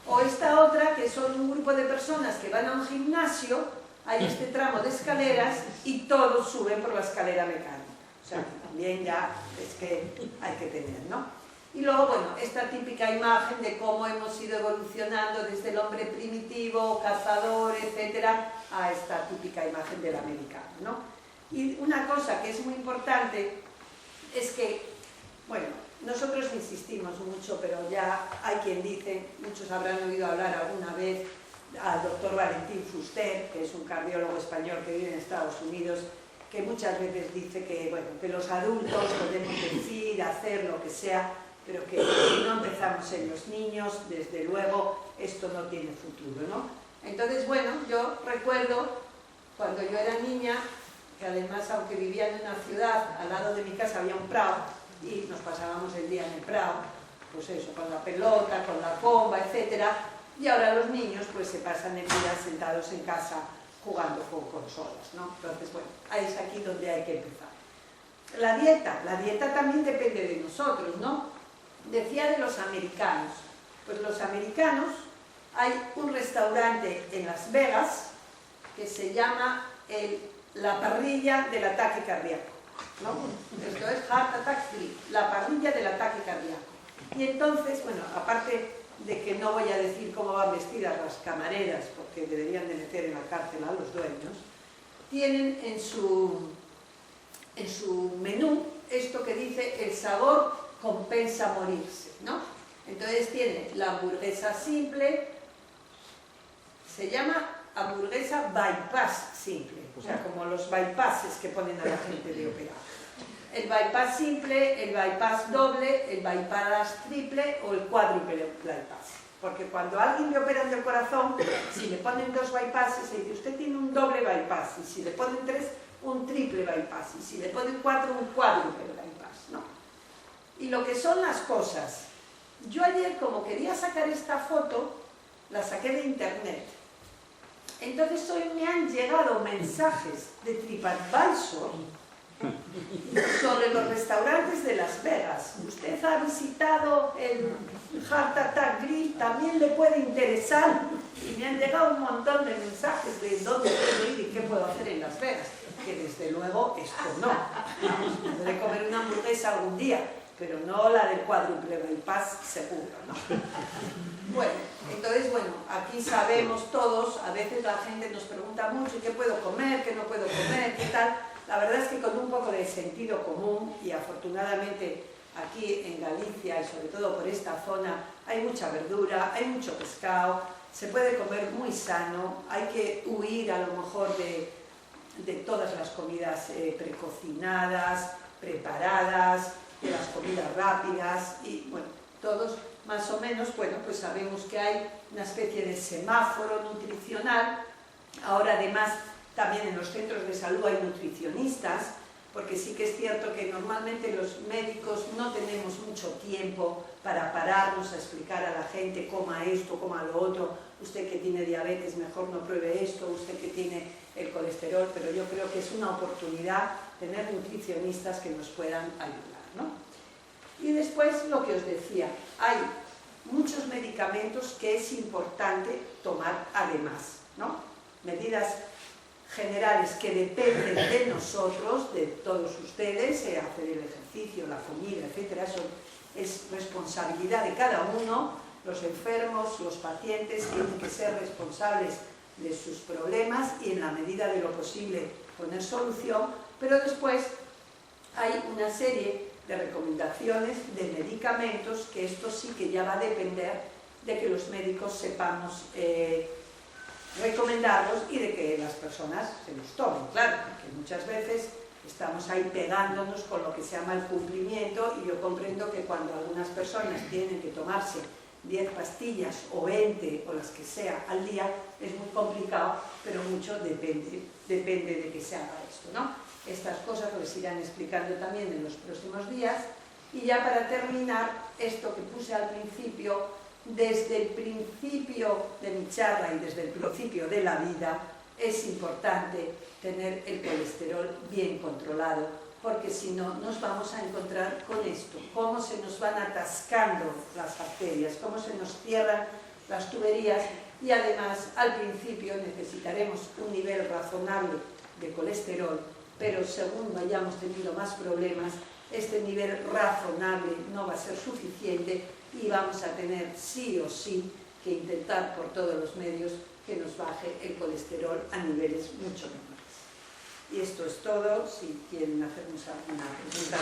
O esta otra, que son un grupo de personas que van a un gimnasio hay este tramo de escaleras y todos suben por la escalera mecánica. O sea, que también ya es que hay que tener, ¿no? Y luego, bueno, esta típica imagen de cómo hemos ido evolucionando desde el hombre primitivo, cazador, etcétera, a esta típica imagen del americano, ¿no? Y una cosa que es muy importante es que, bueno, nosotros insistimos mucho, pero ya hay quien dice, muchos habrán oído hablar alguna vez al doctor Valentín Fuster, que es un cardiólogo español que vive en Estados Unidos, que muchas veces dice que, bueno, que los adultos podemos decir, hacer lo que sea, pero que si no empezamos en los niños, desde luego esto no tiene futuro, ¿no? Entonces, bueno, yo recuerdo cuando yo era niña, que además, aunque vivía en una ciudad, al lado de mi casa había un prado, y nos pasábamos el día en el prado, pues eso, con la pelota, con la comba, etcétera, y ahora los niños pues se pasan el día sentados en casa jugando con consolas, ¿no? Entonces, bueno, ahí es aquí donde hay que empezar. La dieta también depende de nosotros, ¿no? Decía de los americanos, pues los americanos, hay un restaurante en Las Vegas que se llama la parrilla del ataque cardíaco, ¿no? Esto es Heart Attack Free, la parrilla del ataque cardíaco. Y entonces, bueno, aparte de que no voy a decir cómo van vestidas las camareras, porque deberían de meter en la cárcel a los dueños, tienen en su menú esto que dice: el sabor compensa morirse, ¿no? Entonces tiene la hamburguesa simple, se llama hamburguesa bypass simple, o sea, como los bypasses que ponen a la gente de operar. El bypass simple, el bypass doble, el bypass triple o el cuádruple bypass. Porque cuando a alguien le operan del corazón, si le ponen 2 bypasses, se dice: usted tiene un doble bypass, y si le ponen 3, un triple bypass, y si le ponen 4, un cuádruple bypass, ¿no? Y lo que son las cosas. Yo ayer, como quería sacar esta foto, la saqué de internet. Entonces hoy me han llegado mensajes de TripAdvisor sobre los restaurantes de Las Vegas. Usted ha visitado el Heart Attack Grill, también le puede interesar. Y me han llegado un montón de mensajes de dónde puedo ir y qué puedo hacer en Las Vegas. Que desde luego esto no. Podré comer una hamburguesa algún día, pero no la del cuádruple bypass seguro, ¿no? Bueno, entonces, bueno, aquí sabemos todos, a veces la gente nos pregunta mucho: ¿qué puedo comer? ¿Qué no puedo comer? ¿Qué tal? La verdad es que con un poco de sentido común, y afortunadamente aquí en Galicia y sobre todo por esta zona hay mucha verdura, hay mucho pescado, se puede comer muy sano, hay que huir a lo mejor de todas las comidas precocinadas, preparadas, de las comidas rápidas, y bueno, todos más o menos, bueno, pues sabemos que hay una especie de semáforo nutricional. Ahora además también en los centros de salud hay nutricionistas, porque sí que es cierto que normalmente los médicos no tenemos mucho tiempo para pararnos a explicar a la gente: coma esto, coma lo otro, usted que tiene diabetes mejor no pruebe esto, usted que tiene el colesterol, pero yo creo que es una oportunidad tener nutricionistas que nos puedan ayudar, ¿no? Y después, lo que os decía, hay muchos medicamentos que es importante tomar además, ¿no? Medidas generales que dependen de nosotros, de todos ustedes, hacer el ejercicio, la comida, etcétera. Eso es responsabilidad de cada uno. Los enfermos, los pacientes tienen que ser responsables de sus problemas y en la medida de lo posible poner solución, pero después hay una serie de recomendaciones de medicamentos que esto sí que ya va a depender de que los médicos sepamos recomendarlos y de que las personas se los tomen, claro, porque muchas veces estamos ahí pegándonos con lo que se llama el cumplimiento, y yo comprendo que cuando algunas personas tienen que tomarse 10 pastillas o 20 o las que sea al día es muy complicado, pero mucho depende de que se haga esto, ¿no? Estas cosas les irán explicando también en los próximos días. Y ya para terminar, esto que puse al principio, desde el principio de mi charla y desde el principio de la vida, es importante tener el colesterol bien controlado, porque si no nos vamos a encontrar con esto: cómo se nos van atascando las arterias, cómo se nos cierran las tuberías y además al principio necesitaremos un nivel razonable de colesterol, pero según vayamos teniendo más problemas, este nivel razonable no va a ser suficiente y vamos a tener sí o sí que intentar por todos los medios que nos baje el colesterol a niveles mucho menores. Y esto es todo. Si quieren hacernos alguna pregunta,